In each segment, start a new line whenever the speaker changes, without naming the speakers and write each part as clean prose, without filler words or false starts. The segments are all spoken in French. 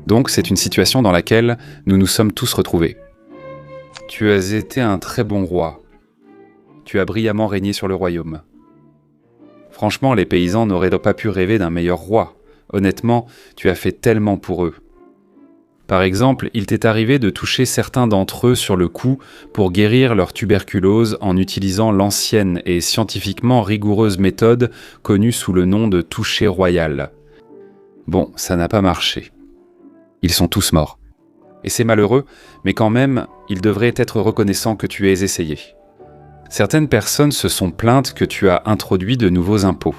Donc c'est une situation dans laquelle nous nous sommes tous retrouvés. Tu as été un très bon roi. Tu as brillamment régné sur le royaume. Franchement, les paysans n'auraient pas pu rêver d'un meilleur roi. Honnêtement, tu as fait tellement pour eux. Par exemple, il t'est arrivé de toucher certains d'entre eux sur le cou pour guérir leur tuberculose en utilisant l'ancienne et scientifiquement rigoureuse méthode connue sous le nom de toucher royal. Bon, ça n'a pas marché. Ils sont tous morts. Et c'est malheureux, mais quand même, ils devraient être reconnaissants que tu aies essayé. Certaines personnes se sont plaintes que tu as introduit de nouveaux impôts.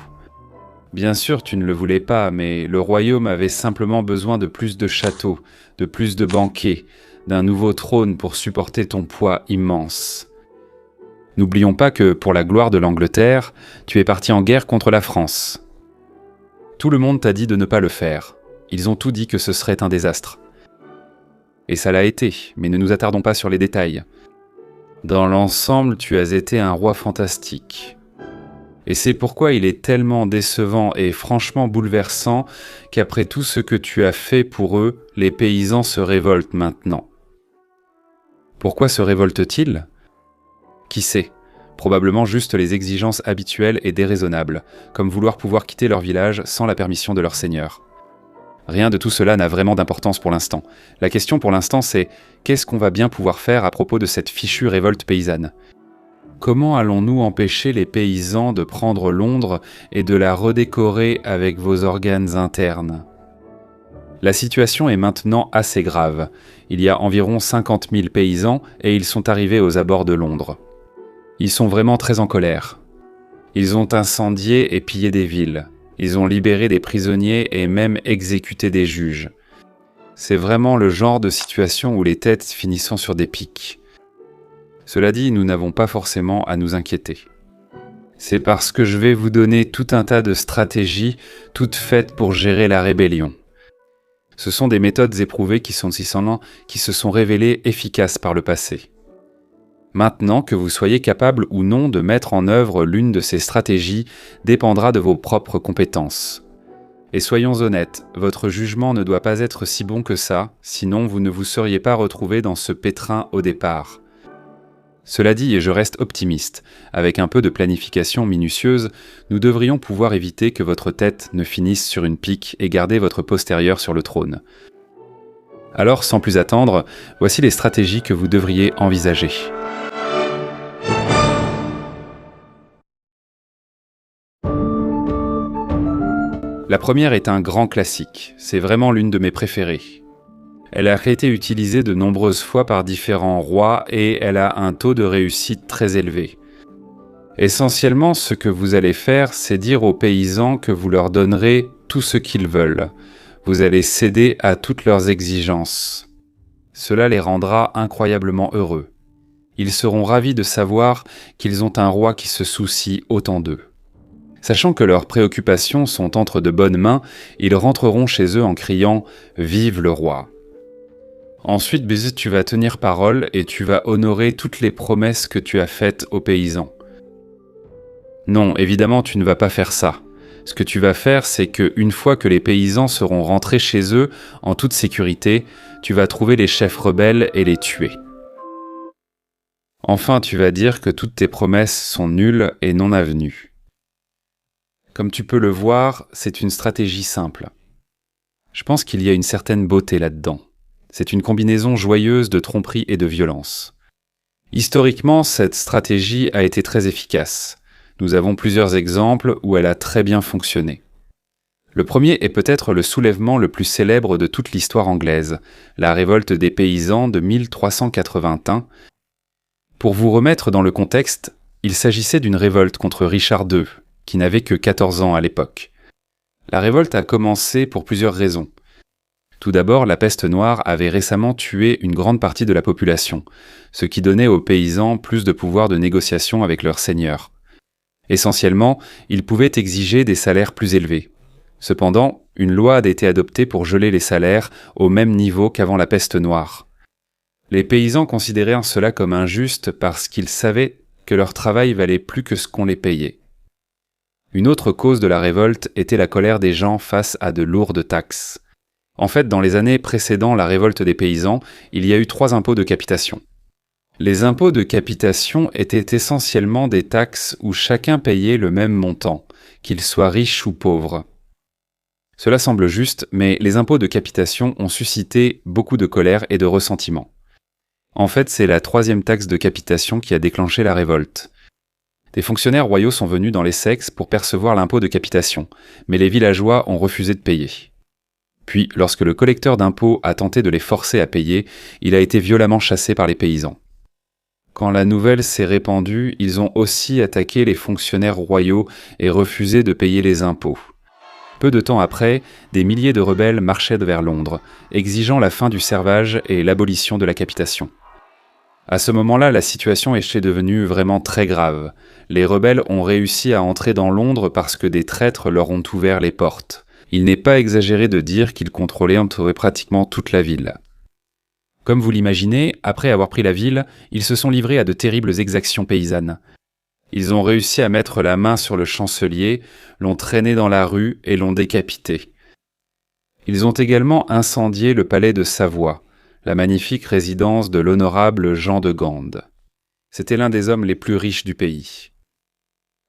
Bien sûr, tu ne le voulais pas, mais le royaume avait simplement besoin de plus de châteaux, de plus de banquets, d'un nouveau trône pour supporter ton poids immense. N'oublions pas que, pour la gloire de l'Angleterre, tu es parti en guerre contre la France. Tout le monde t'a dit de ne pas le faire. Ils ont tout dit que ce serait un désastre. Et ça l'a été, mais ne nous attardons pas sur les détails. Dans l'ensemble, tu as été un roi fantastique. Et c'est pourquoi il est tellement décevant et franchement bouleversant qu'après tout ce que tu as fait pour eux, les paysans se révoltent maintenant. Pourquoi se révoltent-ils ? Qui sait ? Probablement juste les exigences habituelles et déraisonnables, comme vouloir pouvoir quitter leur village sans la permission de leur seigneur. Rien de tout cela n'a vraiment d'importance pour l'instant. La question pour l'instant c'est qu'est-ce qu'on va bien pouvoir faire à propos de cette fichue révolte paysanne ? Comment allons-nous empêcher les paysans de prendre Londres et de la redécorer avec vos organes internes ? La situation est maintenant assez grave. Il y a environ 50 000 paysans et ils sont arrivés aux abords de Londres. Ils sont vraiment très en colère. Ils ont incendié et pillé des villes. Ils ont libéré des prisonniers et même exécuté des juges. C'est vraiment le genre de situation où les têtes finissant sur des pics. Cela dit, nous n'avons pas forcément à nous inquiéter. C'est parce que je vais vous donner tout un tas de stratégies, toutes faites pour gérer la rébellion. Ce sont des méthodes éprouvées qui se sont révélées efficaces par le passé. Maintenant, que vous soyez capable ou non de mettre en œuvre l'une de ces stratégies dépendra de vos propres compétences. Et soyons honnêtes, votre jugement ne doit pas être si bon que ça, sinon vous ne vous seriez pas retrouvé dans ce pétrin au départ. Cela dit, et je reste optimiste, avec un peu de planification minutieuse, nous devrions pouvoir éviter que votre tête ne finisse sur une pique et garder votre postérieur sur le trône. Alors, sans plus attendre, voici les stratégies que vous devriez envisager. La première est un grand classique, c'est vraiment l'une de mes préférées. Elle a été utilisée de nombreuses fois par différents rois et elle a un taux de réussite très élevé. Essentiellement, ce que vous allez faire, c'est dire aux paysans que vous leur donnerez tout ce qu'ils veulent. Vous allez céder à toutes leurs exigences. Cela les rendra incroyablement heureux. Ils seront ravis de savoir qu'ils ont un roi qui se soucie autant d'eux. Sachant que leurs préoccupations sont entre de bonnes mains, ils rentreront chez eux en criant « Vive le roi !» Ensuite, Bézut, tu vas tenir parole et tu vas honorer toutes les promesses que tu as faites aux paysans. Non, évidemment, tu ne vas pas faire ça. Ce que tu vas faire, c'est que une fois que les paysans seront rentrés chez eux en toute sécurité, tu vas trouver les chefs rebelles et les tuer. Enfin, tu vas dire que toutes tes promesses sont nulles et non avenues. Comme tu peux le voir, c'est une stratégie simple. Je pense qu'il y a une certaine beauté là-dedans. C'est une combinaison joyeuse de tromperie et de violence. Historiquement, cette stratégie a été très efficace. Nous avons plusieurs exemples où elle a très bien fonctionné. Le premier est peut-être le soulèvement le plus célèbre de toute l'histoire anglaise, la révolte des paysans de 1381. Pour vous remettre dans le contexte, il s'agissait d'une révolte contre Richard II, qui n'avait que 14 ans à l'époque. La révolte a commencé pour plusieurs raisons. Tout d'abord, la peste noire avait récemment tué une grande partie de la population, ce qui donnait aux paysans plus de pouvoir de négociation avec leurs seigneurs. Essentiellement, ils pouvaient exiger des salaires plus élevés. Cependant, une loi a été adoptée pour geler les salaires au même niveau qu'avant la peste noire. Les paysans considéraient cela comme injuste parce qu'ils savaient que leur travail valait plus que ce qu'on les payait. Une autre cause de la révolte était la colère des gens face à de lourdes taxes. En fait, dans les années précédant la révolte des paysans, il y a eu 3 impôts de capitation. Les impôts de capitation étaient essentiellement des taxes où chacun payait le même montant, qu'il soit riche ou pauvre. Cela semble juste, mais les impôts de capitation ont suscité beaucoup de colère et de ressentiment. En fait, c'est la 3e taxe de capitation qui a déclenché la révolte. Des fonctionnaires royaux sont venus dans l'Essex pour percevoir l'impôt de capitation, mais les villageois ont refusé de payer. Puis, lorsque le collecteur d'impôts a tenté de les forcer à payer, il a été violemment chassé par les paysans. Quand la nouvelle s'est répandue, ils ont aussi attaqué les fonctionnaires royaux et refusé de payer les impôts. Peu de temps après, des milliers de rebelles marchaient vers Londres, exigeant la fin du servage et l'abolition de la capitation. À ce moment-là, la situation était devenue vraiment très grave. Les rebelles ont réussi à entrer dans Londres parce que des traîtres leur ont ouvert les portes. Il n'est pas exagéré de dire qu'ils contrôlaient pratiquement toute la ville. Comme vous l'imaginez, après avoir pris la ville, ils se sont livrés à de terribles exactions paysannes. Ils ont réussi à mettre la main sur le chancelier, l'ont traîné dans la rue et l'ont décapité. Ils ont également incendié le palais de Savoie, la magnifique résidence de l'honorable Jean de Gand. C'était l'un des hommes les plus riches du pays.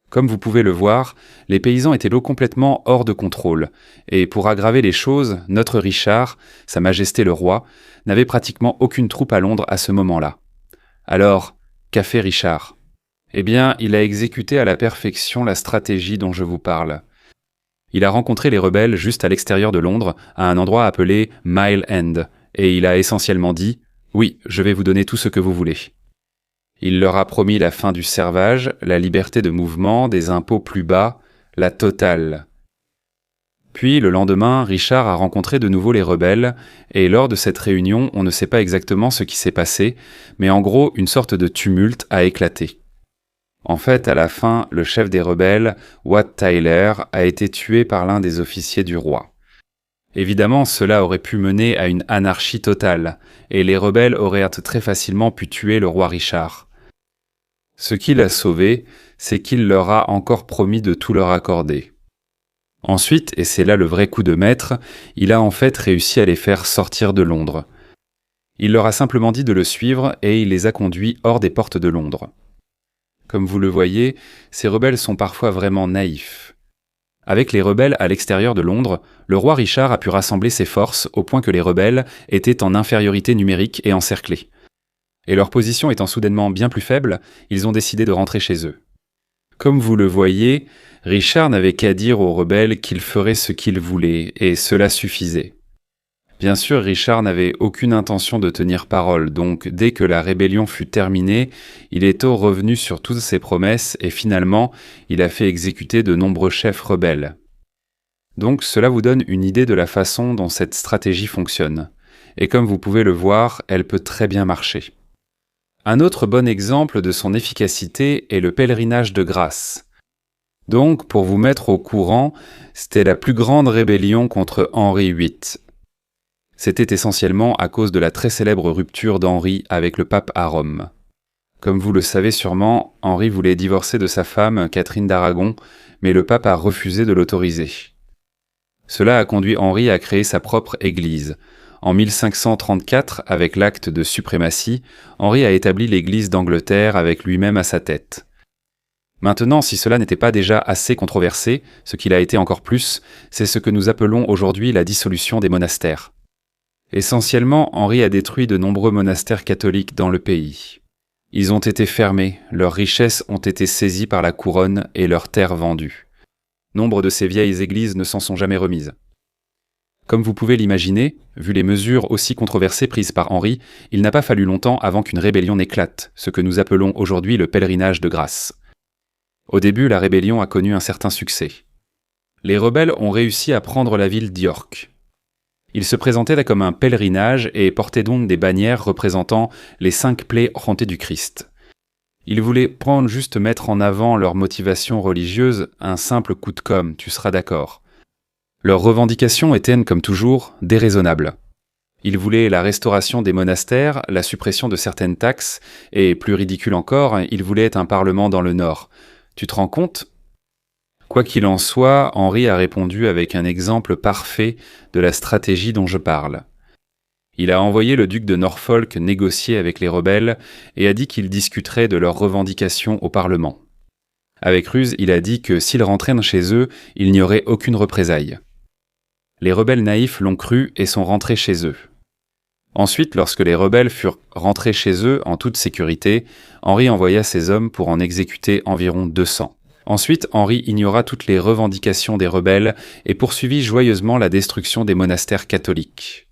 Comme vous pouvez le voir, les paysans étaient complètement hors de contrôle, et pour aggraver les choses, notre Richard, Sa Majesté le Roi, n'avait pratiquement aucune troupe à Londres à ce moment-là. Alors, qu'a fait Richard ? Eh bien, il a exécuté à la perfection la stratégie dont je vous parle. Il a rencontré les rebelles juste à l'extérieur de Londres, à un endroit appelé Mile End, et il a essentiellement dit « Oui, je vais vous donner tout ce que vous voulez ». Il leur a promis la fin du servage, la liberté de mouvement, des impôts plus bas, la totale. Puis, le lendemain, Richard a rencontré de nouveau les rebelles, et lors de cette réunion, on ne sait pas exactement ce qui s'est passé, mais en gros, une sorte de tumulte a éclaté. En fait, à la fin, le chef des rebelles, Wat Tyler, a été tué par l'un des officiers du roi. Évidemment, cela aurait pu mener à une anarchie totale, et les rebelles auraient très facilement pu tuer le roi Richard. Ce qui l'a sauvé, c'est qu'il leur a encore promis de tout leur accorder. Ensuite, et c'est là le vrai coup de maître, il a en fait réussi à les faire sortir de Londres. Il leur a simplement dit de le suivre et il les a conduits hors des portes de Londres. Comme vous le voyez, ces rebelles sont parfois vraiment naïfs. Avec les rebelles à l'extérieur de Londres, le roi Richard a pu rassembler ses forces au point que les rebelles étaient en infériorité numérique et encerclés. Et leur position étant soudainement bien plus faible, ils ont décidé de rentrer chez eux. Comme vous le voyez, Richard n'avait qu'à dire aux rebelles qu'il ferait ce qu'il voulait, et cela suffisait. Bien sûr, Richard n'avait aucune intention de tenir parole, donc dès que la rébellion fut terminée, il est revenu sur toutes ses promesses et finalement, il a fait exécuter de nombreux chefs rebelles. Donc cela vous donne une idée de la façon dont cette stratégie fonctionne. Et comme vous pouvez le voir, elle peut très bien marcher. Un autre bon exemple de son efficacité est le pèlerinage de grâce. Donc, pour vous mettre au courant, c'était la plus grande rébellion contre Henri VIII. C'était essentiellement à cause de la très célèbre rupture d'Henri avec le pape à Rome. Comme vous le savez sûrement, Henri voulait divorcer de sa femme, Catherine d'Aragon, mais le pape a refusé de l'autoriser. Cela a conduit Henri à créer sa propre église. En 1534, avec l'acte de suprématie, Henri a établi l'Église d'Angleterre avec lui-même à sa tête. Maintenant, si cela n'était pas déjà assez controversé, ce qu'il a été encore plus, c'est ce que nous appelons aujourd'hui la dissolution des monastères. Essentiellement, Henri a détruit de nombreux monastères catholiques dans le pays. Ils ont été fermés, leurs richesses ont été saisies par la couronne et leurs terres vendues. Nombre de ces vieilles églises ne s'en sont jamais remises. Comme vous pouvez l'imaginer, vu les mesures aussi controversées prises par Henri, il n'a pas fallu longtemps avant qu'une rébellion n'éclate, ce que nous appelons aujourd'hui le pèlerinage de grâce. Au début, la rébellion a connu un certain succès. Les rebelles ont réussi à prendre la ville d'York. Ils se présentaient comme un pèlerinage et portaient donc des bannières représentant les 5 plaies hantées du Christ. Ils voulaient juste mettre en avant leur motivation religieuse, un simple coup de com', tu seras d'accord. Leurs revendications étaient, comme toujours, déraisonnables. Ils voulaient la restauration des monastères, la suppression de certaines taxes, et plus ridicule encore, ils voulaient un parlement dans le Nord. Tu te rends compte ? Quoi qu'il en soit, Henri a répondu avec un exemple parfait de la stratégie dont je parle. Il a envoyé le duc de Norfolk négocier avec les rebelles et a dit qu'il discuterait de leurs revendications au Parlement. Avec ruse, il a dit que s'ils rentraient chez eux, il n'y aurait aucune représaille. Les rebelles naïfs l'ont cru et sont rentrés chez eux. Ensuite, lorsque les rebelles furent rentrés chez eux en toute sécurité, Henri envoya ses hommes pour en exécuter environ 200. Ensuite, Henri ignora toutes les revendications des rebelles et poursuivit joyeusement la destruction des monastères catholiques.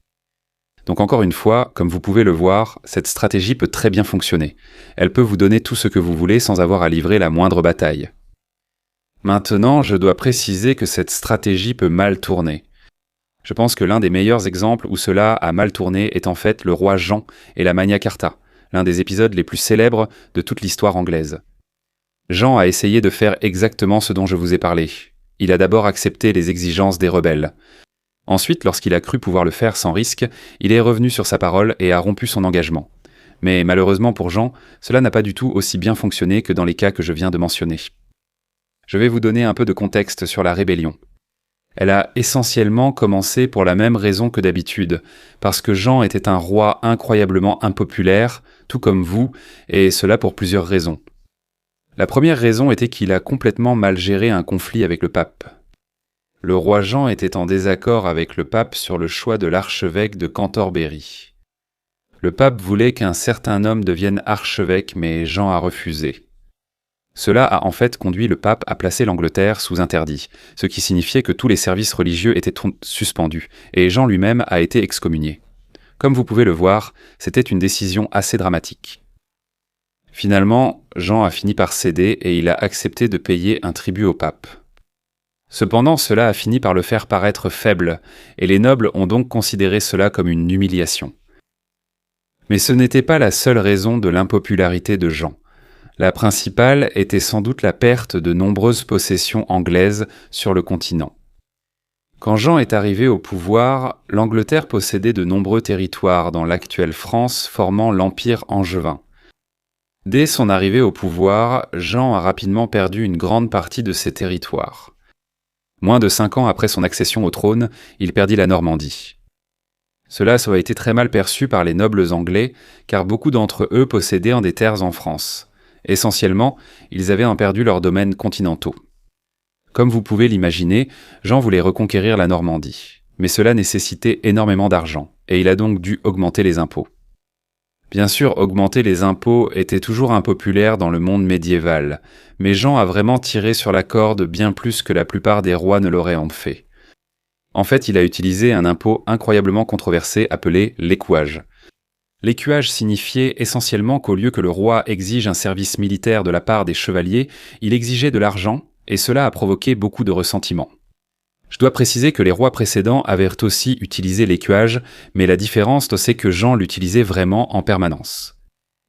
Donc encore une fois, comme vous pouvez le voir, cette stratégie peut très bien fonctionner. Elle peut vous donner tout ce que vous voulez sans avoir à livrer la moindre bataille. Maintenant, je dois préciser que cette stratégie peut mal tourner. Je pense que l'un des meilleurs exemples où cela a mal tourné est en fait le roi Jean et la Magna Carta, l'un des épisodes les plus célèbres de toute l'histoire anglaise. Jean a essayé de faire exactement ce dont je vous ai parlé. Il a d'abord accepté les exigences des rebelles. Ensuite, lorsqu'il a cru pouvoir le faire sans risque, il est revenu sur sa parole et a rompu son engagement. Mais malheureusement pour Jean, cela n'a pas du tout aussi bien fonctionné que dans les cas que je viens de mentionner. Je vais vous donner un peu de contexte sur la rébellion. Elle a essentiellement commencé pour la même raison que d'habitude, parce que Jean était un roi incroyablement impopulaire, tout comme vous, et cela pour plusieurs raisons. La première raison était qu'il a complètement mal géré un conflit avec le pape. Le roi Jean était en désaccord avec le pape sur le choix de l'archevêque de Cantorbéry. Le pape voulait qu'un certain homme devienne archevêque, mais Jean a refusé. Cela a en fait conduit le pape à placer l'Angleterre sous interdit, ce qui signifiait que tous les services religieux étaient suspendus, et Jean lui-même a été excommunié. Comme vous pouvez le voir, c'était une décision assez dramatique. Finalement, Jean a fini par céder et il a accepté de payer un tribut au pape. Cependant, cela a fini par le faire paraître faible, et les nobles ont donc considéré cela comme une humiliation. Mais ce n'était pas la seule raison de l'impopularité de Jean. La principale était sans doute la perte de nombreuses possessions anglaises sur le continent. Quand Jean est arrivé au pouvoir, l'Angleterre possédait de nombreux territoires dans l'actuelle France formant l'Empire angevin. Dès son arrivée au pouvoir, Jean a rapidement perdu une grande partie de ses territoires. Moins de 5 ans après son accession au trône, il perdit la Normandie. Cela a été très mal perçu par les nobles anglais, car beaucoup d'entre eux possédaient des terres en France. Essentiellement, ils avaient perdu leurs domaines continentaux. Comme vous pouvez l'imaginer, Jean voulait reconquérir la Normandie, mais cela nécessitait énormément d'argent, et il a donc dû augmenter les impôts. Bien sûr, augmenter les impôts était toujours impopulaire dans le monde médiéval, mais Jean a vraiment tiré sur la corde bien plus que la plupart des rois ne l'auraient fait. En fait, il a utilisé un impôt incroyablement controversé appelé l'écouage. L'écuage signifiait essentiellement qu'au lieu que le roi exige un service militaire de la part des chevaliers, il exigeait de l'argent, et cela a provoqué beaucoup de ressentiment. Je dois préciser que les rois précédents avaient aussi utilisé l'écuage, mais la différence c'est que Jean l'utilisait vraiment en permanence.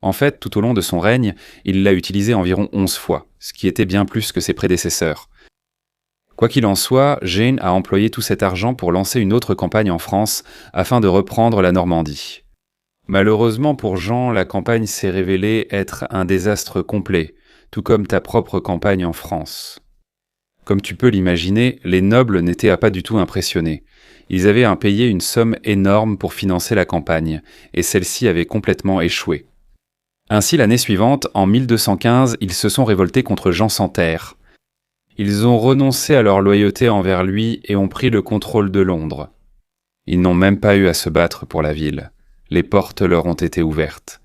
En fait, tout au long de son règne, il l'a utilisé environ 11 fois, ce qui était bien plus que ses prédécesseurs. Quoi qu'il en soit, Jane a employé tout cet argent pour lancer une autre campagne en France afin de reprendre la Normandie. Malheureusement pour Jean, la campagne s'est révélée être un désastre complet, tout comme ta propre campagne en France. Comme tu peux l'imaginer, les nobles n'étaient pas du tout impressionnés. Ils avaient payé une somme énorme pour financer la campagne, et celle-ci avait complètement échoué. Ainsi, l'année suivante, en 1215, ils se sont révoltés contre Jean sans terre. Ils ont renoncé à leur loyauté envers lui et ont pris le contrôle de Londres. Ils n'ont même pas eu à se battre pour la ville. Les portes leur ont été ouvertes.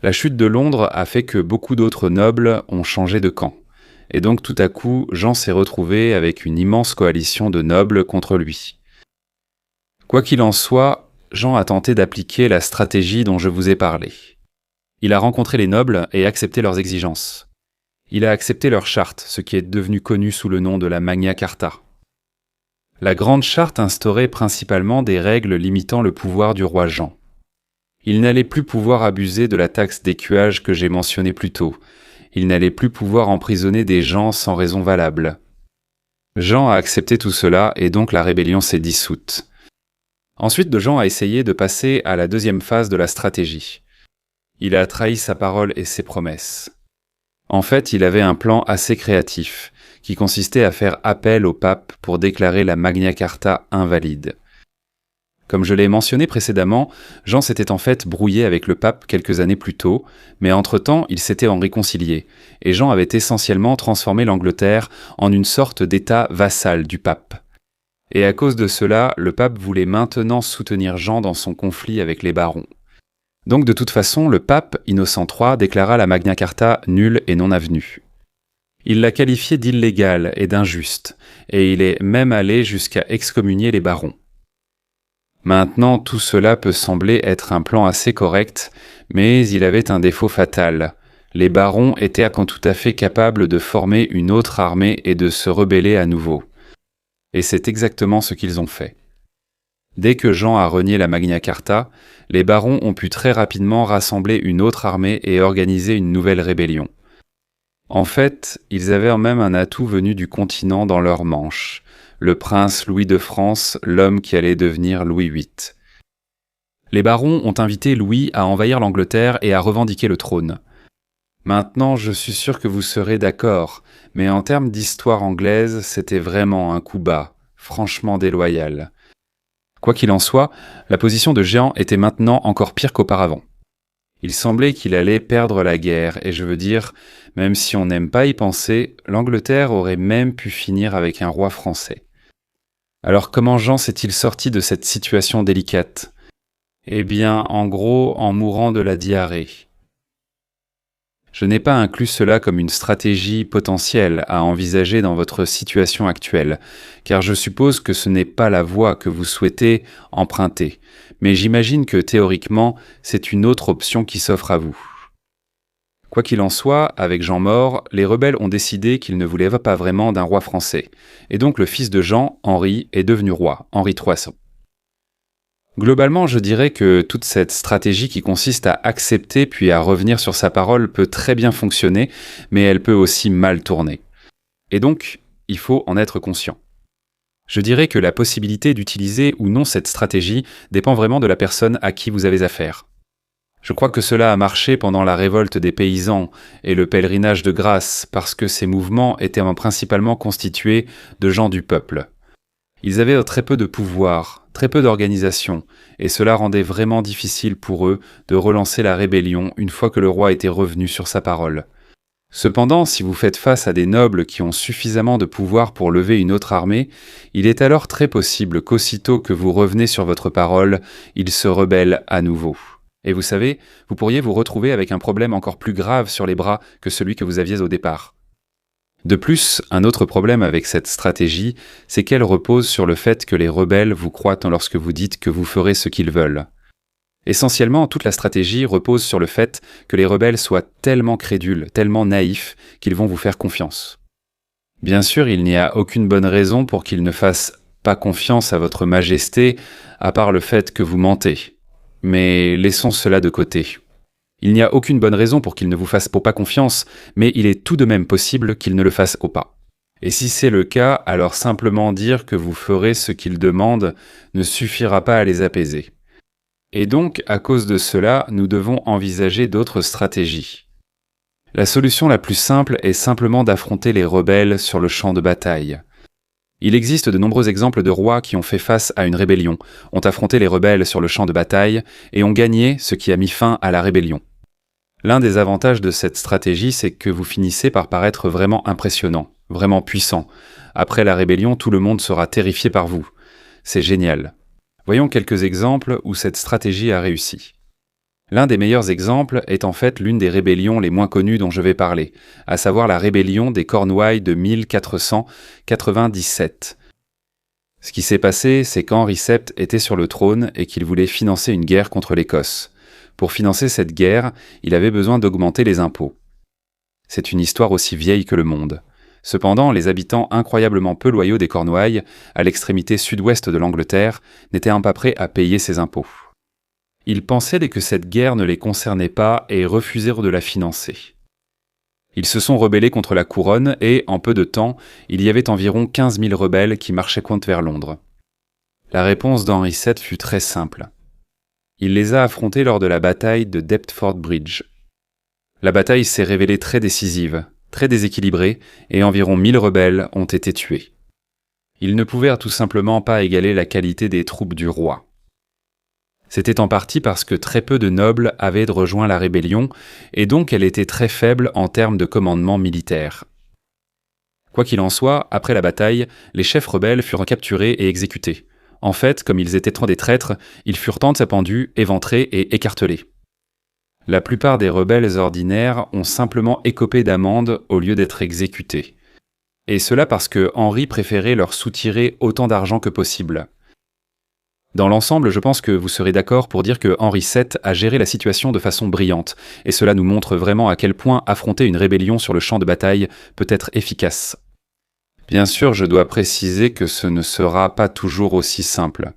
La chute de Londres a fait que beaucoup d'autres nobles ont changé de camp. Et donc tout à coup, Jean s'est retrouvé avec une immense coalition de nobles contre lui. Quoi qu'il en soit, Jean a tenté d'appliquer la stratégie dont je vous ai parlé. Il a rencontré les nobles et accepté leurs exigences. Il a accepté leur charte, ce qui est devenu connu sous le nom de la Magna Carta. La Grande Charte instaurait principalement des règles limitant le pouvoir du roi Jean. Il n'allait plus pouvoir abuser de la taxe d'écuage que j'ai mentionnée plus tôt. Il n'allait plus pouvoir emprisonner des gens sans raison valable. Jean a accepté tout cela et donc la rébellion s'est dissoute. Ensuite, Jean a essayé de passer à la deuxième phase de la stratégie. Il a trahi sa parole et ses promesses. En fait, il avait un plan assez créatif, qui consistait à faire appel au pape pour déclarer la Magna Carta invalide. Comme je l'ai mentionné précédemment, Jean s'était en fait brouillé avec le pape quelques années plus tôt, mais entre-temps, ils s'étaient réconciliés, et Jean avait essentiellement transformé l'Angleterre en une sorte d'état vassal du pape. Et à cause de cela, le pape voulait maintenant soutenir Jean dans son conflit avec les barons. Donc de toute façon, le pape, Innocent III, déclara la Magna Carta nulle et non avenue. Il l'a qualifiée d'illégale et d'injuste, et il est même allé jusqu'à excommunier les barons. Maintenant, tout cela peut sembler être un plan assez correct, mais il avait un défaut fatal. Les barons étaient tout à fait capables de former une autre armée et de se rebeller à nouveau. Et c'est exactement ce qu'ils ont fait. Dès que Jean a renié la Magna Carta, les barons ont pu très rapidement rassembler une autre armée et organiser une nouvelle rébellion. En fait, ils avaient même un atout venu du continent dans leur manche. Le prince Louis de France, l'homme qui allait devenir Louis VIII. Les barons ont invité Louis à envahir l'Angleterre et à revendiquer le trône. Maintenant, je suis sûr que vous serez d'accord, mais en termes d'histoire anglaise, c'était vraiment un coup bas, franchement déloyal. Quoi qu'il en soit, la position de Jean était maintenant encore pire qu'auparavant. Il semblait qu'il allait perdre la guerre, et je veux dire, même si on n'aime pas y penser, l'Angleterre aurait même pu finir avec un roi français. Alors comment Jean s'est-il sorti de cette situation délicate ? Eh bien, en gros, en mourant de la diarrhée. Je n'ai pas inclus cela comme une stratégie potentielle à envisager dans votre situation actuelle, car je suppose que ce n'est pas la voie que vous souhaitez emprunter, mais j'imagine que théoriquement, c'est une autre option qui s'offre à vous. Quoi qu'il en soit, avec Jean mort, les rebelles ont décidé qu'ils ne voulaient pas vraiment d'un roi français, et donc le fils de Jean, Henri, est devenu roi, Henri III. Globalement, je dirais que toute cette stratégie qui consiste à accepter puis à revenir sur sa parole peut très bien fonctionner, mais elle peut aussi mal tourner. Et donc, il faut en être conscient. Je dirais que la possibilité d'utiliser ou non cette stratégie dépend vraiment de la personne à qui vous avez affaire. Je crois que cela a marché pendant la révolte des paysans et le pèlerinage de grâce parce que ces mouvements étaient principalement constitués de gens du peuple. Ils avaient très peu de pouvoir, très peu d'organisation, et cela rendait vraiment difficile pour eux de relancer la rébellion une fois que le roi était revenu sur sa parole. Cependant, si vous faites face à des nobles qui ont suffisamment de pouvoir pour lever une autre armée, il est alors très possible qu'aussitôt que vous revenez sur votre parole, ils se rebellent à nouveau. Et vous savez, vous pourriez vous retrouver avec un problème encore plus grave sur les bras que celui que vous aviez au départ. De plus, un autre problème avec cette stratégie, c'est qu'elle repose sur le fait que les rebelles vous croient lorsque vous dites que vous ferez ce qu'ils veulent. Essentiellement, toute la stratégie repose sur le fait que les rebelles soient tellement crédules, tellement naïfs, qu'ils vont vous faire confiance. Bien sûr, il n'y a aucune bonne raison pour qu'ils ne fassent pas confiance à votre majesté, à part le fait que vous mentez. Mais laissons cela de côté. Il n'y a aucune bonne raison pour qu'il ne vous fasse pas confiance, mais il est tout de même possible qu'il ne le fasse pas. Et si c'est le cas, alors simplement dire que vous ferez ce qu'ils demandent ne suffira pas à les apaiser. Et donc, à cause de cela, nous devons envisager d'autres stratégies. La solution la plus simple est simplement d'affronter les rebelles sur le champ de bataille. Il existe de nombreux exemples de rois qui ont fait face à une rébellion, ont affronté les rebelles sur le champ de bataille et ont gagné, ce qui a mis fin à la rébellion. L'un des avantages de cette stratégie, c'est que vous finissez par paraître vraiment impressionnant, vraiment puissant. Après la rébellion, tout le monde sera terrifié par vous. C'est génial. Voyons quelques exemples où cette stratégie a réussi. L'un des meilleurs exemples est en fait l'une des rébellions les moins connues dont je vais parler, à savoir la rébellion des Cornouailles de 1497. Ce qui s'est passé, c'est qu'Henri VII était sur le trône et qu'il voulait financer une guerre contre l'Écosse. Pour financer cette guerre, il avait besoin d'augmenter les impôts. C'est une histoire aussi vieille que le monde. Cependant, les habitants incroyablement peu loyaux des Cornouailles, à l'extrémité sud-ouest de l'Angleterre, n'étaient pas prêts à payer ces impôts. Ils pensaient que cette guerre ne les concernait pas et refusèrent de la financer. Ils se sont rebellés contre la couronne et, en peu de temps, il y avait environ 15 000 rebelles qui marchaient vers Londres. La réponse d'Henri VII fut très simple. Il les a affrontés lors de la bataille de Deptford Bridge. La bataille s'est révélée très décisive. très déséquilibré, et environ 1000 rebelles ont été tués. Ils ne pouvaient tout simplement pas égaler la qualité des troupes du roi. C'était en partie parce que très peu de nobles avaient rejoint la rébellion, et donc elle était très faible en termes de commandement militaire. Quoi qu'il en soit, après la bataille, les chefs rebelles furent capturés et exécutés. En fait, comme ils étaient trop des traîtres, ils furent pendus, éventrés et écartelés. La plupart des rebelles ordinaires ont simplement écopé d'amendes au lieu d'être exécutés. Et cela parce que Henri préférait leur soutirer autant d'argent que possible. Dans l'ensemble, je pense que vous serez d'accord pour dire que Henri VII a géré la situation de façon brillante, et cela nous montre vraiment à quel point affronter une rébellion sur le champ de bataille peut être efficace. Bien sûr, je dois préciser que ce ne sera pas toujours aussi simple.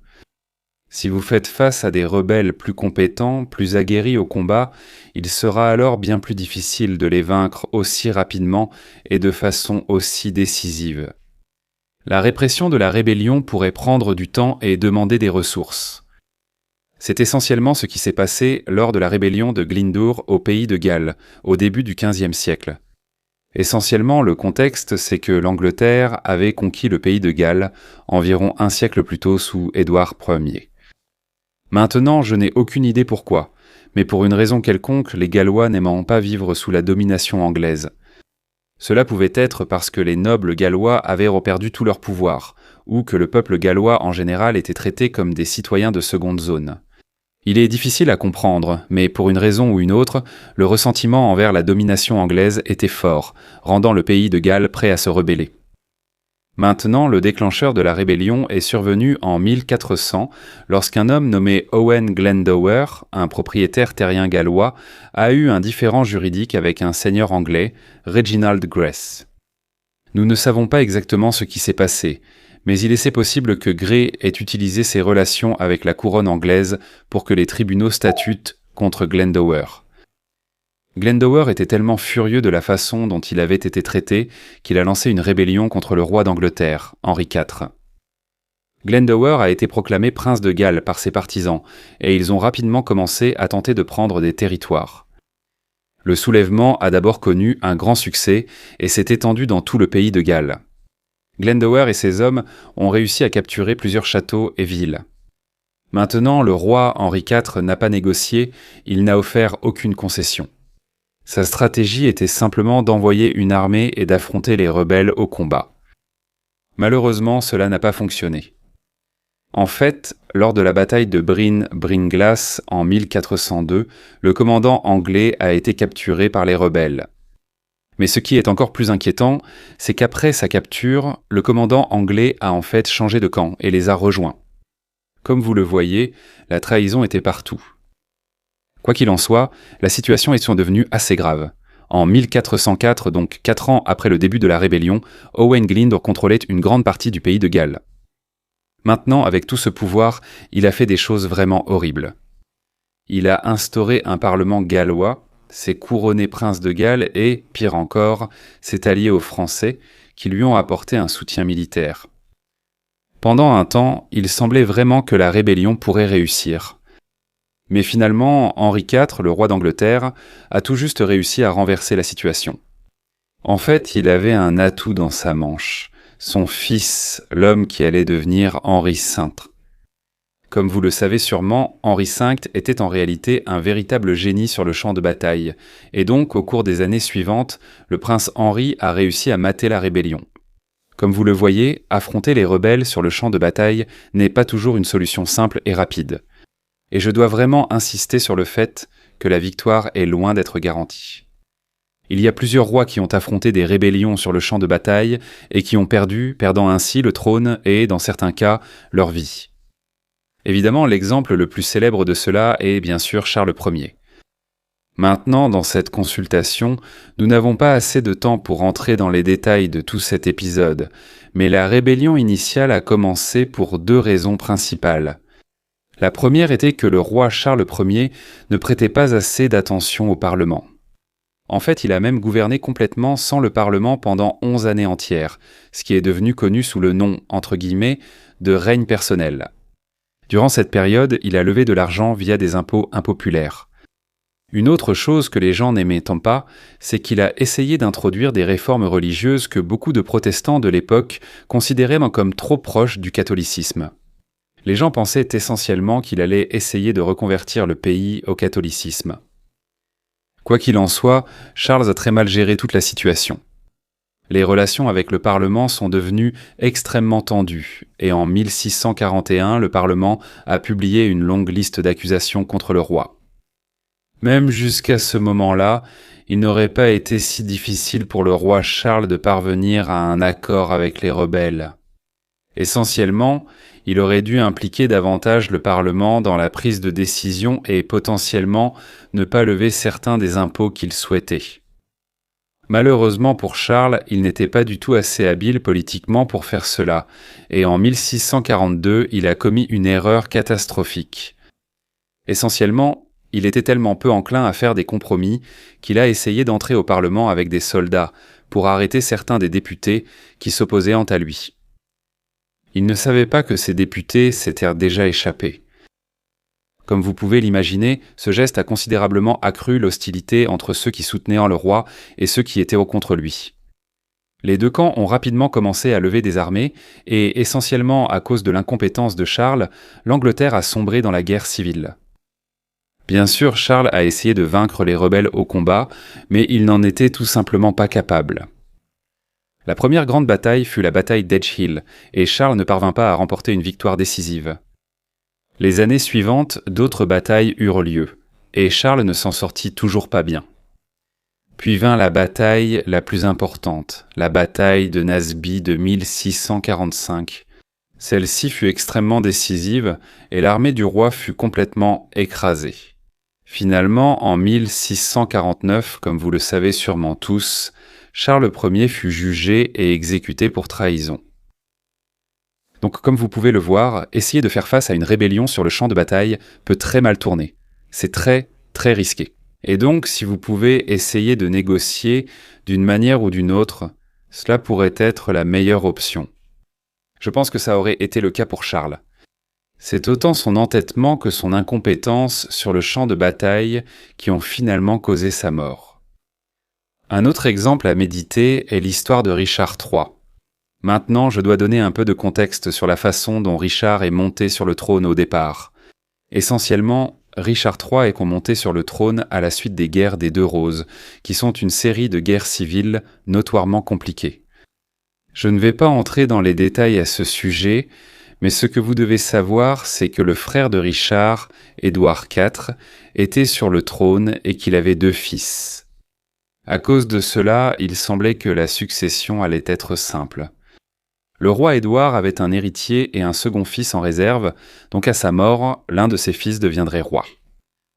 Si vous faites face à des rebelles plus compétents, plus aguerris au combat, il sera alors bien plus difficile de les vaincre aussi rapidement et de façon aussi décisive. La répression de la rébellion pourrait prendre du temps et demander des ressources. C'est essentiellement ce qui s'est passé lors de la rébellion de Glyndŵr au pays de Galles, au début du XVe siècle. Essentiellement, le contexte, c'est que l'Angleterre avait conquis le pays de Galles environ un siècle plus tôt sous Édouard Ier. Maintenant, je n'ai aucune idée pourquoi, mais pour une raison quelconque, les Gallois n'aimant pas vivre sous la domination anglaise. Cela pouvait être parce que les nobles gallois avaient reperdu tout leur pouvoir, ou que le peuple gallois en général était traité comme des citoyens de seconde zone. Il est difficile à comprendre, mais pour une raison ou une autre, le ressentiment envers la domination anglaise était fort, rendant le pays de Galles prêt à se rebeller. Maintenant, le déclencheur de la rébellion est survenu en 1400, lorsqu'un homme nommé Owen Glendower, un propriétaire terrien gallois, a eu un différend juridique avec un seigneur anglais, Reginald Grace. Nous ne savons pas exactement ce qui s'est passé, mais il est possible que Grey ait utilisé ses relations avec la couronne anglaise pour que les tribunaux statutent contre Glendower. Glendower était tellement furieux de la façon dont il avait été traité qu'il a lancé une rébellion contre le roi d'Angleterre, Henri IV. Glendower a été proclamé prince de Galles par ses partisans, et ils ont rapidement commencé à tenter de prendre des territoires. Le soulèvement a d'abord connu un grand succès et s'est étendu dans tout le pays de Galles. Glendower et ses hommes ont réussi à capturer plusieurs châteaux et villes. Maintenant, le roi Henri IV n'a pas négocié, il n'a offert aucune concession. Sa stratégie était simplement d'envoyer une armée et d'affronter les rebelles au combat. Malheureusement, cela n'a pas fonctionné. En fait, lors de la bataille de Bryn Brynglas en 1402, le commandant anglais a été capturé par les rebelles. Mais ce qui est encore plus inquiétant, c'est qu'après sa capture, le commandant anglais a en fait changé de camp et les a rejoints. Comme vous le voyez, la trahison était partout. Quoi qu'il en soit, la situation est devenue assez grave. En 1404, donc 4 ans après le début de la rébellion, Owen Glyndŵr contrôlait une grande partie du pays de Galles. Maintenant, avec tout ce pouvoir, il a fait des choses vraiment horribles. Il a instauré un parlement gallois, s'est couronné prince de Galles et, pire encore, s'est allié aux Français, qui lui ont apporté un soutien militaire. Pendant un temps, il semblait vraiment que la rébellion pourrait réussir. Mais finalement, Henri IV, le roi d'Angleterre, a tout juste réussi à renverser la situation. En fait, il avait un atout dans sa manche, son fils, l'homme qui allait devenir Henri V. Comme vous le savez sûrement, Henri V était en réalité un véritable génie sur le champ de bataille, et donc au cours des années suivantes, le prince Henri a réussi à mater la rébellion. Comme vous le voyez, affronter les rebelles sur le champ de bataille n'est pas toujours une solution simple et rapide. Et je dois vraiment insister sur le fait que la victoire est loin d'être garantie. Il y a plusieurs rois qui ont affronté des rébellions sur le champ de bataille et qui ont perdu, perdant ainsi le trône et, dans certains cas, leur vie. Évidemment, l'exemple le plus célèbre de cela est bien sûr Charles Ier. Maintenant, dans cette consultation, nous n'avons pas assez de temps pour entrer dans les détails de tout cet épisode, mais la rébellion initiale a commencé pour 2 raisons principales. La première était que le roi Charles Ier ne prêtait pas assez d'attention au Parlement. En fait, il a même gouverné complètement sans le Parlement pendant 11 années entières, ce qui est devenu connu sous le nom, entre guillemets, de règne personnel. Durant cette période, il a levé de l'argent via des impôts impopulaires. Une autre chose que les gens n'aimaient tant pas, c'est qu'il a essayé d'introduire des réformes religieuses que beaucoup de protestants de l'époque considéraient comme trop proches du catholicisme. Les gens pensaient essentiellement qu'il allait essayer de reconvertir le pays au catholicisme. Quoi qu'il en soit, Charles a très mal géré toute la situation. Les relations avec le Parlement sont devenues extrêmement tendues, et en 1641, le Parlement a publié une longue liste d'accusations contre le roi. Même jusqu'à ce moment-là, il n'aurait pas été si difficile pour le roi Charles de parvenir à un accord avec les rebelles. Essentiellement, il aurait dû impliquer davantage le Parlement dans la prise de décision et potentiellement ne pas lever certains des impôts qu'il souhaitait. Malheureusement pour Charles, il n'était pas du tout assez habile politiquement pour faire cela, et en 1642, il a commis une erreur catastrophique. Essentiellement, il était tellement peu enclin à faire des compromis qu'il a essayé d'entrer au Parlement avec des soldats pour arrêter certains des députés qui s'opposaient à lui. Il ne savait pas que ces députés s'étaient déjà échappés. Comme vous pouvez l'imaginer, ce geste a considérablement accru l'hostilité entre ceux qui soutenaient le roi et ceux qui étaient contre lui. Les deux camps ont rapidement commencé à lever des armées et, essentiellement à cause de l'incompétence de Charles, l'Angleterre a sombré dans la guerre civile. Bien sûr, Charles a essayé de vaincre les rebelles au combat, mais il n'en était tout simplement pas capable. La première grande bataille fut la bataille d'Edge Hill, et Charles ne parvint pas à remporter une victoire décisive. Les années suivantes, d'autres batailles eurent lieu, et Charles ne s'en sortit toujours pas bien. Puis vint la bataille la plus importante, la bataille de Naseby de 1645. Celle-ci fut extrêmement décisive, et l'armée du roi fut complètement écrasée. Finalement, en 1649, comme vous le savez sûrement tous, Charles Ier fut jugé et exécuté pour trahison. Donc comme vous pouvez le voir, essayer de faire face à une rébellion sur le champ de bataille peut très mal tourner. C'est très, très risqué. Et donc, si vous pouvez essayer de négocier d'une manière ou d'une autre, cela pourrait être la meilleure option. Je pense que ça aurait été le cas pour Charles. C'est autant son entêtement que son incompétence sur le champ de bataille qui ont finalement causé sa mort. Un autre exemple à méditer est l'histoire de Richard III. Maintenant, je dois donner un peu de contexte sur la façon dont Richard est monté sur le trône au départ. Essentiellement, Richard III est monté sur le trône à la suite des guerres des Deux Roses, qui sont une série de guerres civiles notoirement compliquées. Je ne vais pas entrer dans les détails à ce sujet, mais ce que vous devez savoir, c'est que le frère de Richard, Édouard IV, était sur le trône et qu'il avait 2 fils. À cause de cela, il semblait que la succession allait être simple. Le roi Édouard avait un héritier et un second fils en réserve, donc à sa mort, l'un de ses fils deviendrait roi.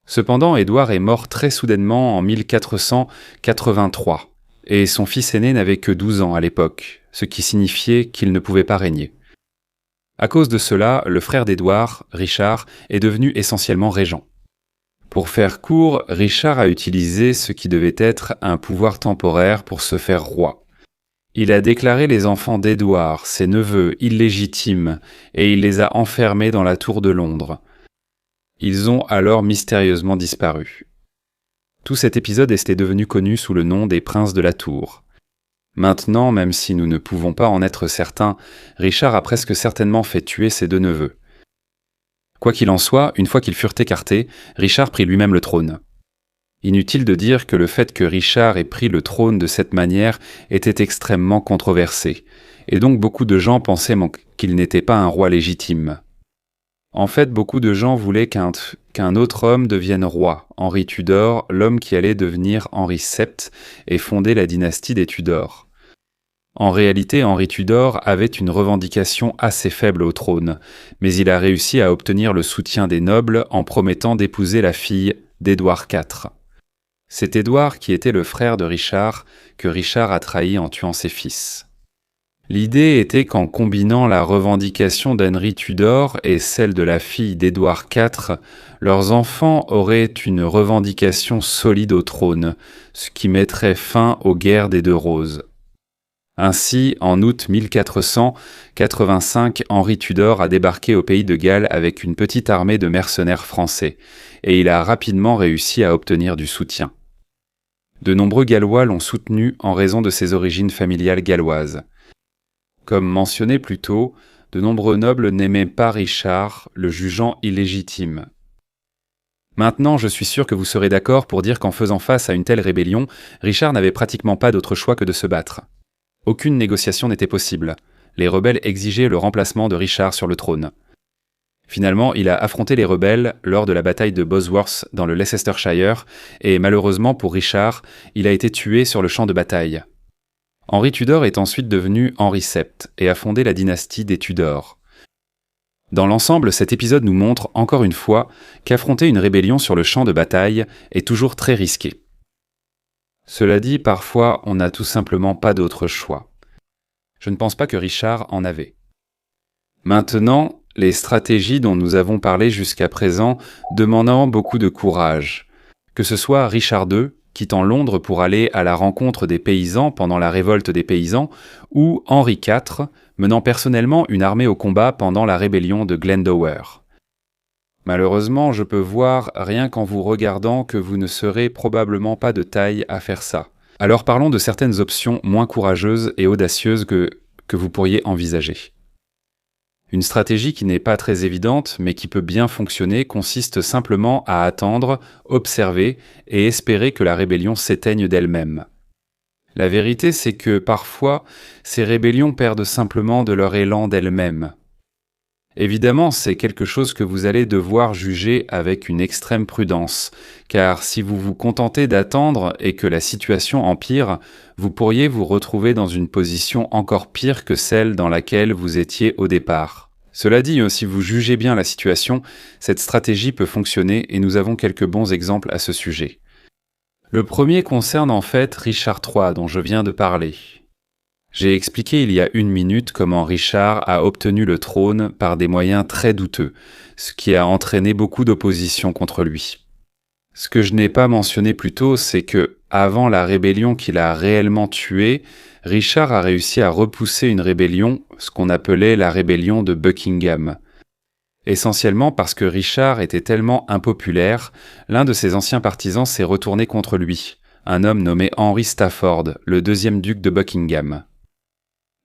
Cependant, Édouard est mort très soudainement en 1483, et son fils aîné n'avait que 12 ans à l'époque, ce qui signifiait qu'il ne pouvait pas régner. À cause de cela, le frère d'Édouard, Richard, est devenu essentiellement régent. Pour faire court, Richard a utilisé ce qui devait être un pouvoir temporaire pour se faire roi. Il a déclaré les enfants d'Édouard, ses neveux, illégitimes, et il les a enfermés dans la tour de Londres. Ils ont alors mystérieusement disparu. Tout cet épisode était devenu connu sous le nom des princes de la tour. Maintenant, même si nous ne pouvons pas en être certains, Richard a presque certainement fait tuer ses 2 neveux. Quoi qu'il en soit, une fois qu'ils furent écartés, Richard prit lui-même le trône. Inutile de dire que le fait que Richard ait pris le trône de cette manière était extrêmement controversé, et donc beaucoup de gens pensaient qu'il n'était pas un roi légitime. En fait, beaucoup de gens voulaient qu'un autre homme devienne roi, Henri Tudor, l'homme qui allait devenir Henri VII et fonder la dynastie des Tudors. En réalité, Henri Tudor avait une revendication assez faible au trône, mais il a réussi à obtenir le soutien des nobles en promettant d'épouser la fille d'Édouard IV. C'est Édouard qui était le frère de Richard, que Richard a trahi en tuant ses fils. L'idée était qu'en combinant la revendication d'Henri Tudor et celle de la fille d'Édouard IV, leurs enfants auraient une revendication solide au trône, ce qui mettrait fin aux guerres des Deux Roses. Ainsi, en août 1485, Henri Tudor a débarqué au pays de Galles avec une petite armée de mercenaires français, et il a rapidement réussi à obtenir du soutien. De nombreux Gallois l'ont soutenu en raison de ses origines familiales galloises. Comme mentionné plus tôt, de nombreux nobles n'aimaient pas Richard, le jugeant illégitime. Maintenant, je suis sûr que vous serez d'accord pour dire qu'en faisant face à une telle rébellion, Richard n'avait pratiquement pas d'autre choix que de se battre. Aucune négociation n'était possible. Les rebelles exigeaient le remplacement de Richard sur le trône. Finalement, il a affronté les rebelles lors de la bataille de Bosworth dans le Leicestershire, et malheureusement pour Richard, il a été tué sur le champ de bataille. Henri Tudor est ensuite devenu Henri VII et a fondé la dynastie des Tudors. Dans l'ensemble, cet épisode nous montre encore une fois qu'affronter une rébellion sur le champ de bataille est toujours très risqué. Cela dit, parfois, on n'a tout simplement pas d'autre choix. Je ne pense pas que Richard en avait. Maintenant, les stratégies dont nous avons parlé jusqu'à présent demandant beaucoup de courage. Que ce soit Richard II, quittant Londres pour aller à la rencontre des paysans pendant la révolte des paysans, ou Henri IV, menant personnellement une armée au combat pendant la rébellion de Glendower. Malheureusement, je peux voir, rien qu'en vous regardant, que vous ne serez probablement pas de taille à faire ça. Alors parlons de certaines options moins courageuses et audacieuses que vous pourriez envisager. Une stratégie qui n'est pas très évidente, mais qui peut bien fonctionner, consiste simplement à attendre, observer et espérer que la rébellion s'éteigne d'elle-même. La vérité, c'est que parfois, ces rébellions perdent simplement de leur élan d'elles-mêmes. Évidemment, c'est quelque chose que vous allez devoir juger avec une extrême prudence, car si vous vous contentez d'attendre et que la situation empire, vous pourriez vous retrouver dans une position encore pire que celle dans laquelle vous étiez au départ. Cela dit, si vous jugez bien la situation, cette stratégie peut fonctionner et nous avons quelques bons exemples à ce sujet. Le premier concerne en fait Richard III dont je viens de parler. J'ai expliqué il y a 1 minute comment Richard a obtenu le trône par des moyens très douteux, ce qui a entraîné beaucoup d'opposition contre lui. Ce que je n'ai pas mentionné plus tôt, c'est que, avant la rébellion qu'il a réellement tuée, Richard a réussi à repousser une rébellion, ce qu'on appelait la rébellion de Buckingham. Essentiellement parce que Richard était tellement impopulaire, l'un de ses anciens partisans s'est retourné contre lui, un homme nommé Henry Stafford, le 2e duc de Buckingham.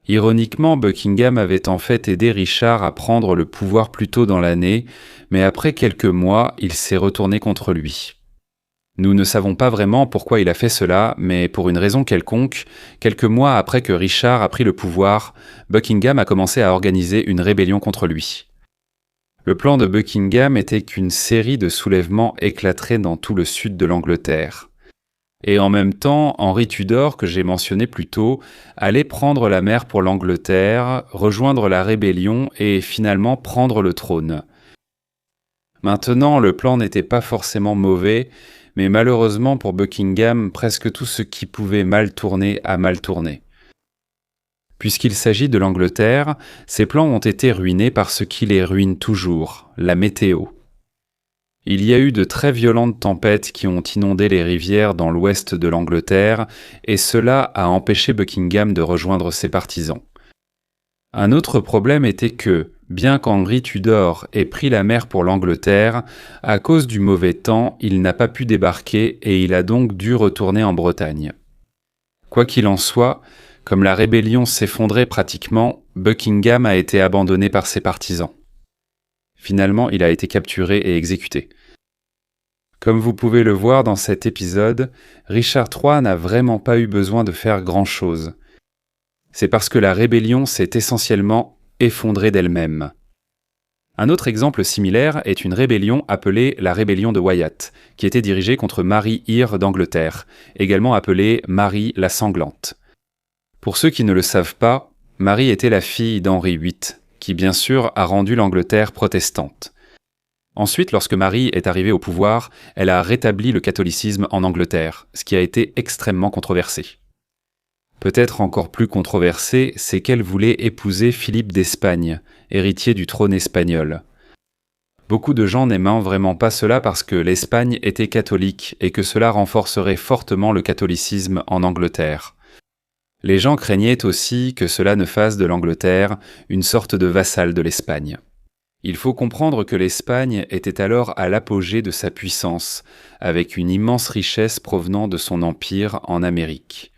Ironiquement, Buckingham avait en fait aidé Richard à prendre le pouvoir plus tôt dans l'année, mais après quelques mois, il s'est retourné contre lui. Nous ne savons pas vraiment pourquoi il a fait cela, mais pour une raison quelconque, quelques mois après que Richard a pris le pouvoir, Buckingham a commencé à organiser une rébellion contre lui. Le plan de Buckingham était qu'une série de soulèvements éclaterait dans tout le sud de l'Angleterre. Et en même temps, Henri Tudor, que j'ai mentionné plus tôt, allait prendre la mer pour l'Angleterre, rejoindre la rébellion et finalement prendre le trône. Maintenant, le plan n'était pas forcément mauvais, mais malheureusement pour Buckingham, presque tout ce qui pouvait mal tourner a mal tourné. Puisqu'il s'agit de l'Angleterre, ses plans ont été ruinés par ce qui les ruine toujours, la météo. Il y a eu de très violentes tempêtes qui ont inondé les rivières dans l'ouest de l'Angleterre, et cela a empêché Buckingham de rejoindre ses partisans. Un autre problème était que, bien qu'Henri Tudor ait pris la mer pour l'Angleterre, à cause du mauvais temps, il n'a pas pu débarquer et il a donc dû retourner en Bretagne. Quoi qu'il en soit, comme la rébellion s'effondrait pratiquement, Buckingham a été abandonné par ses partisans. Finalement, il a été capturé et exécuté. Comme vous pouvez le voir dans cet épisode, Richard III n'a vraiment pas eu besoin de faire grand-chose. C'est parce que la rébellion s'est essentiellement effondrée d'elle-même. Un autre exemple similaire est une rébellion appelée la rébellion de Wyatt, qui était dirigée contre Marie Eyre d'Angleterre, également appelée Marie la Sanglante. Pour ceux qui ne le savent pas, Marie était la fille d'Henri VIII, qui bien sûr a rendu l'Angleterre protestante. Ensuite, lorsque Marie est arrivée au pouvoir, elle a rétabli le catholicisme en Angleterre, ce qui a été extrêmement controversé. Peut-être encore plus controversé, c'est qu'elle voulait épouser Philippe d'Espagne, héritier du trône espagnol. Beaucoup de gens n'aimant vraiment pas cela parce que l'Espagne était catholique et que cela renforcerait fortement le catholicisme en Angleterre. Les gens craignaient aussi que cela ne fasse de l'Angleterre une sorte de vassal de l'Espagne. Il faut comprendre que l'Espagne était alors à l'apogée de sa puissance, avec une immense richesse provenant de son empire en Amérique.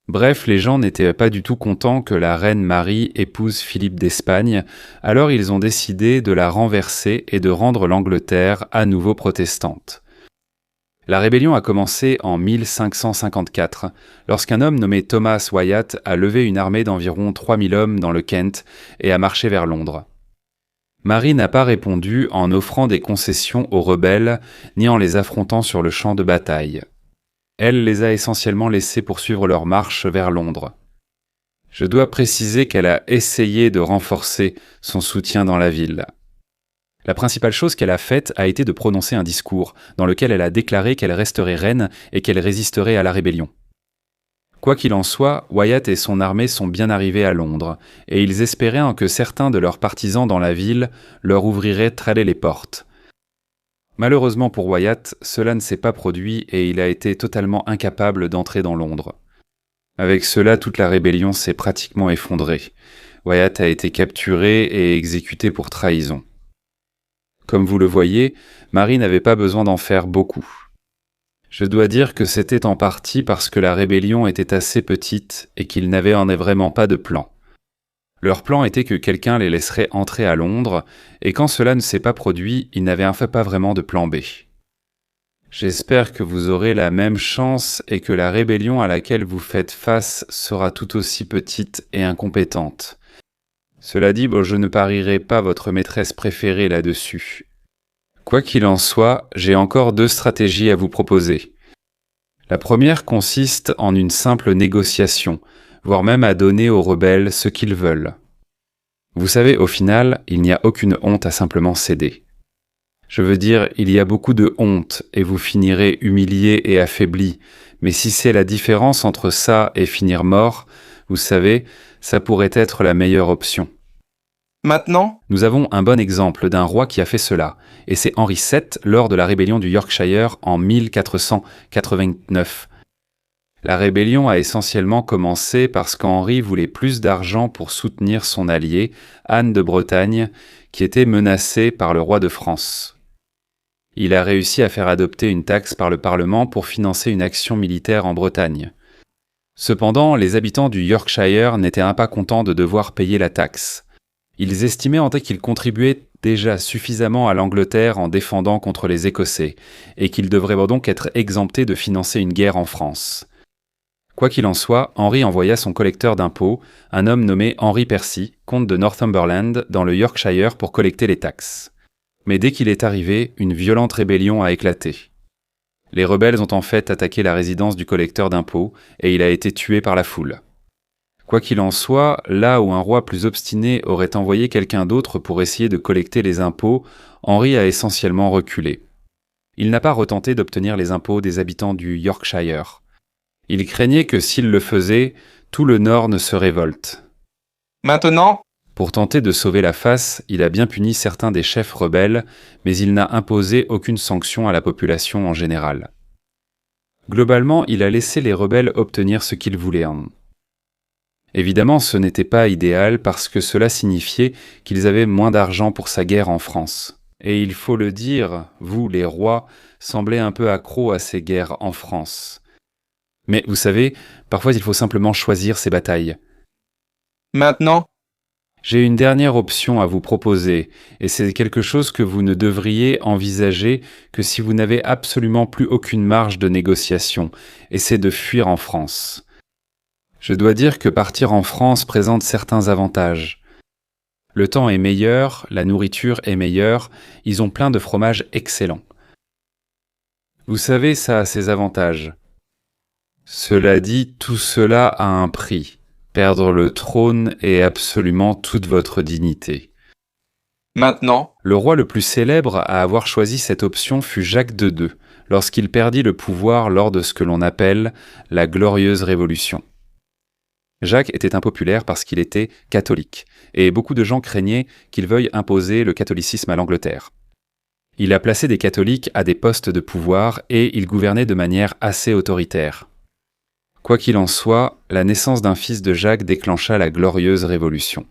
Bref, les gens n'étaient pas du tout contents que la reine Marie épouse Philippe d'Espagne, alors ils ont décidé de la renverser et de rendre l'Angleterre à nouveau protestante. La rébellion a commencé en 1554, lorsqu'un homme nommé Thomas Wyatt a levé une armée d'environ 3000 hommes dans le Kent et a marché vers Londres. Marie n'a pas répondu en offrant des concessions aux rebelles, ni en les affrontant sur le champ de bataille. Elle les a essentiellement laissés poursuivre leur marche vers Londres. Je dois préciser qu'elle a essayé de renforcer son soutien dans la ville. La principale chose qu'elle a faite a été de prononcer un discours dans lequel elle a déclaré qu'elle resterait reine et qu'elle résisterait à la rébellion. Quoi qu'il en soit, Wyatt et son armée sont bien arrivés à Londres, et ils espéraient que certains de leurs partisans dans la ville leur ouvriraient traller les portes. Malheureusement pour Wyatt, cela ne s'est pas produit et il a été totalement incapable d'entrer dans Londres. Avec cela, toute la rébellion s'est pratiquement effondrée. Wyatt a été capturé et exécuté pour trahison. Comme vous le voyez, Marie n'avait pas besoin d'en faire beaucoup. Je dois dire que c'était en partie parce que la rébellion était assez petite et qu'ils n'avaient vraiment pas de plan. Leur plan était que quelqu'un les laisserait entrer à Londres, et quand cela ne s'est pas produit, ils n'avaient en fait pas vraiment de plan B. J'espère que vous aurez la même chance et que la rébellion à laquelle vous faites face sera tout aussi petite et incompétente. Cela dit, je ne parierai pas votre maîtresse préférée là-dessus. Quoi qu'il en soit, j'ai encore 2 stratégies à vous proposer. La première consiste en une simple négociation, voire même à donner aux rebelles ce qu'ils veulent. Vous savez, au final, il n'y a aucune honte à simplement céder. Je veux dire, il y a beaucoup de honte et vous finirez humilié et affaibli, mais si c'est la différence entre ça et finir mort, vous savez, ça pourrait être la meilleure option.
Maintenant,
Nous avons un bon exemple d'un roi qui a fait cela, et c'est Henri VII lors de la rébellion du Yorkshire en 1489. La rébellion a essentiellement commencé parce qu'Henri voulait plus d'argent pour soutenir son allié, Anne de Bretagne, qui était menacée par le roi de France. Il a réussi à faire adopter une taxe par le Parlement pour financer une action militaire en Bretagne. Cependant, les habitants du Yorkshire n'étaient pas contents de devoir payer la taxe. Ils estimaient en fait qu'ils contribuaient déjà suffisamment à l'Angleterre en défendant contre les Écossais, et qu'ils devraient donc être exemptés de financer une guerre en France. Quoi qu'il en soit, Henri envoya son collecteur d'impôts, un homme nommé Henri Percy, comte de Northumberland, dans le Yorkshire pour collecter les taxes. Mais dès qu'il est arrivé, une violente rébellion a éclaté. Les rebelles ont en fait attaqué la résidence du collecteur d'impôts, et il a été tué par la foule. Quoi qu'il en soit, là où un roi plus obstiné aurait envoyé quelqu'un d'autre pour essayer de collecter les impôts, Henri a essentiellement reculé. Il n'a pas retenté d'obtenir les impôts des habitants du Yorkshire. Il craignait que s'il le faisait, tout le Nord ne se révolte.
maintenant,
Pour tenter de sauver la face, il a bien puni certains des chefs rebelles, mais il n'a imposé aucune sanction à la population en général. Globalement, il a laissé les rebelles obtenir ce qu'ils voulaient. Évidemment, ce n'était pas idéal parce que cela signifiait qu'ils avaient moins d'argent pour sa guerre en France. Et il faut le dire, vous, les rois, semblez un peu accros à ces guerres en France. Mais vous savez, parfois il faut simplement choisir ses batailles.
maintenant,
J'ai une dernière option à vous proposer, et c'est quelque chose que vous ne devriez envisager que si vous n'avez absolument plus aucune marge de négociation, et c'est de fuir en France. Je dois dire que partir en France présente certains avantages. Le temps est meilleur, la nourriture est meilleure, ils ont plein de fromages excellents. Vous savez, ça a ses avantages. Cela dit, tout cela a un prix. Perdre le trône et absolument toute votre dignité.
maintenant,
Le roi le plus célèbre à avoir choisi cette option fut Jacques II, lorsqu'il perdit le pouvoir lors de ce que l'on appelle la Glorieuse Révolution. Jacques était impopulaire parce qu'il était catholique, et beaucoup de gens craignaient qu'il veuille imposer le catholicisme à l'Angleterre. Il a placé des catholiques à des postes de pouvoir et il gouvernait de manière assez autoritaire. Quoi qu'il en soit, la naissance d'un fils de Jacques déclencha la glorieuse Révolution.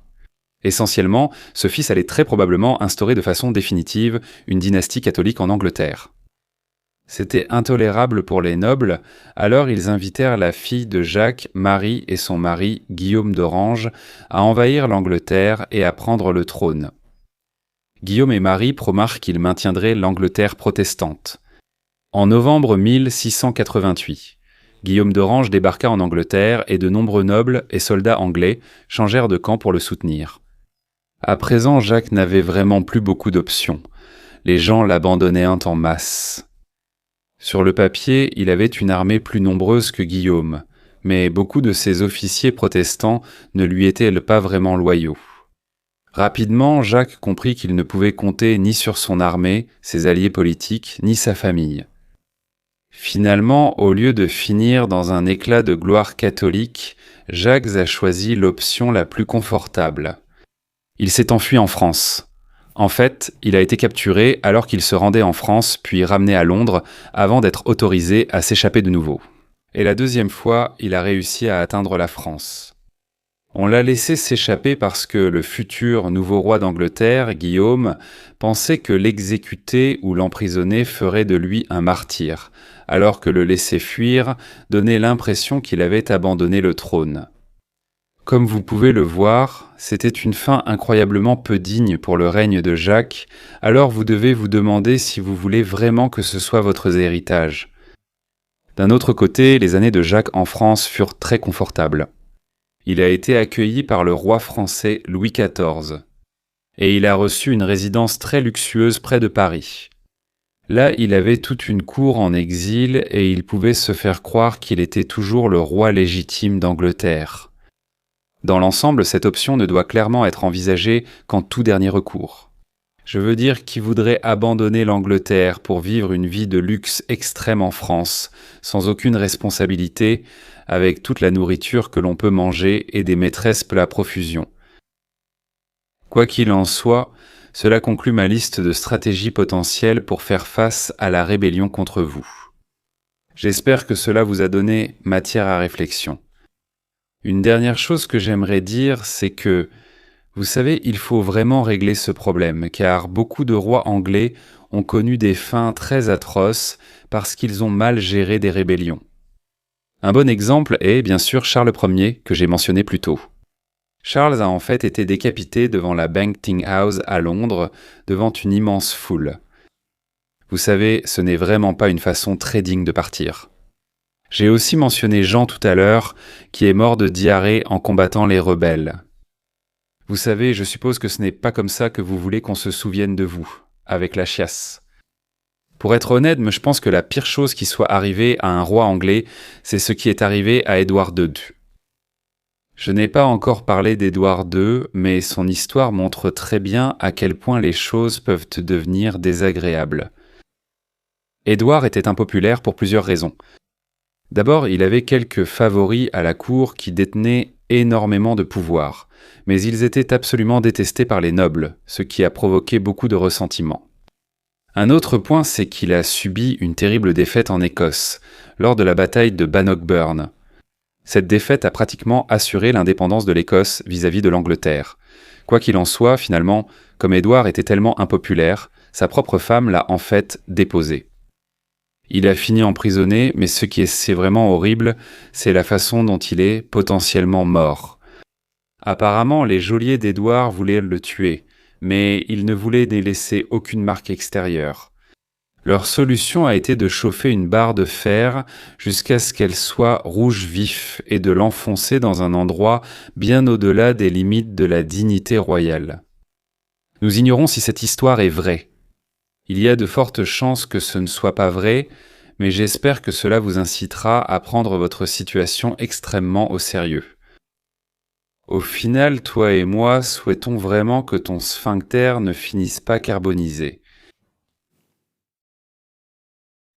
Essentiellement, ce fils allait très probablement instaurer de façon définitive une dynastie catholique en Angleterre. C'était intolérable pour les nobles, alors ils invitèrent la fille de Jacques, Marie et son mari, Guillaume d'Orange, à envahir l'Angleterre et à prendre le trône. Guillaume et Marie promirent qu'ils maintiendraient l'Angleterre protestante. En novembre 1688, Guillaume d'Orange débarqua en Angleterre et de nombreux nobles et soldats anglais changèrent de camp pour le soutenir. À présent, Jacques n'avait vraiment plus beaucoup d'options. Les gens l'abandonnaient en masse. Sur le papier, il avait une armée plus nombreuse que Guillaume, mais beaucoup de ses officiers protestants ne lui étaient pas vraiment loyaux. Rapidement, Jacques comprit qu'il ne pouvait compter ni sur son armée, ses alliés politiques, ni sa famille. Finalement, au lieu de finir dans un éclat de gloire catholique, Jacques a choisi l'option la plus confortable. Il s'est enfui en France. En fait, il a été capturé alors qu'il se rendait en France, puis ramené à Londres, avant d'être autorisé à s'échapper de nouveau. Et la deuxième fois, il a réussi à atteindre la France. On l'a laissé s'échapper parce que le futur nouveau roi d'Angleterre, Guillaume, pensait que l'exécuter ou l'emprisonner ferait de lui un martyr, alors que le laisser fuir donnait l'impression qu'il avait abandonné le trône. Comme vous pouvez le voir, c'était une fin incroyablement peu digne pour le règne de Jacques, alors vous devez vous demander si vous voulez vraiment que ce soit votre héritage. D'un autre côté, les années de Jacques en France furent très confortables. Il a été accueilli par le roi français Louis XIV, et il a reçu une résidence très luxueuse près de Paris. Là, il avait toute une cour en exil et il pouvait se faire croire qu'il était toujours le roi légitime d'Angleterre. Dans l'ensemble, cette option ne doit clairement être envisagée qu'en tout dernier recours. Je veux dire qui voudrait abandonner l'Angleterre pour vivre une vie de luxe extrême en France, sans aucune responsabilité, avec toute la nourriture que l'on peut manger et des maîtresses à profusion. Quoi qu'il en soit, cela conclut ma liste de stratégies potentielles pour faire face à la rébellion contre vous. J'espère que cela vous a donné matière à réflexion. Une dernière chose que j'aimerais dire, c'est que, vous savez, il faut vraiment régler ce problème, car beaucoup de rois anglais ont connu des fins très atroces parce qu'ils ont mal géré des rébellions. Un bon exemple est, bien sûr, Charles Ier, que j'ai mentionné plus tôt. Charles a en fait été décapité devant la Banqueting House à Londres, devant une immense foule. Vous savez, ce n'est vraiment pas une façon très digne de partir. J'ai aussi mentionné Jean tout à l'heure, qui est mort de diarrhée en combattant les rebelles. Vous savez, je suppose que ce n'est pas comme ça que vous voulez qu'on se souvienne de vous, avec la chiasse. Pour être honnête, je pense que la pire chose qui soit arrivée à un roi anglais, c'est ce qui est arrivé à Édouard II. Je n'ai pas encore parlé d'Édouard II, mais son histoire montre très bien à quel point les choses peuvent devenir désagréables. Édouard était impopulaire pour plusieurs raisons. D'abord, il avait quelques favoris à la cour qui détenaient énormément de pouvoir, mais ils étaient absolument détestés par les nobles, ce qui a provoqué beaucoup de ressentiment. Un autre point, c'est qu'il a subi une terrible défaite en Écosse, lors de la bataille de Bannockburn. Cette défaite a pratiquement assuré l'indépendance de l'Écosse vis-à-vis de l'Angleterre. Quoi qu'il en soit, finalement, comme Édouard était tellement impopulaire, sa propre femme l'a en fait déposé. Il a fini emprisonné, mais ce qui est vraiment horrible, c'est la façon dont il est potentiellement mort. Apparemment, les geôliers d'Édouard voulaient le tuer, mais ils ne voulaient laisser aucune marque extérieure. Leur solution a été de chauffer une barre de fer jusqu'à ce qu'elle soit rouge vif et de l'enfoncer dans un endroit bien au-delà des limites de la dignité royale. Nous ignorons si cette histoire est vraie. Il y a de fortes chances que ce ne soit pas vrai, mais j'espère que cela vous incitera à prendre votre situation extrêmement au sérieux. Au final, toi et moi souhaitons vraiment que ton sphincter ne finisse pas carbonisé.